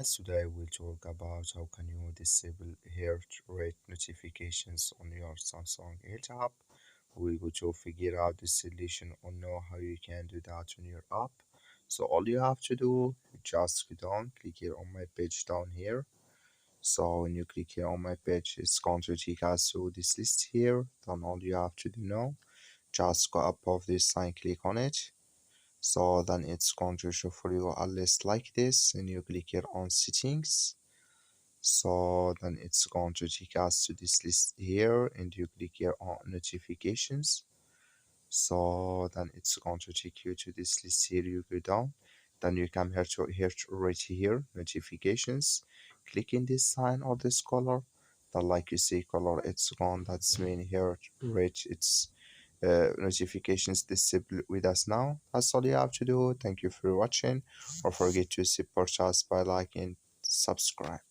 Today we'll talk about how can you disable heart rate notifications on your Samsung Health app. We're going to figure out the solution or know how you can do that on your app. So all you have to do, just go down, click here on my page down here. So when you click here on my page, it's going to take us to this list here. Then all you have to do now, just go above this and click on it. So then it's going to show for you a list like this, and you click here on settings. So then it's going to take us to this list here, and you click here on notifications. So then it's going to take you to this list here. You go down, then you come here to right here notifications. Click in this sign or this color. Then like you see color, it's gone. That's mean here right. It's notifications disabled with us now. That's all you have to do. Thank you for watching. Don't forget to support us by liking, subscribe.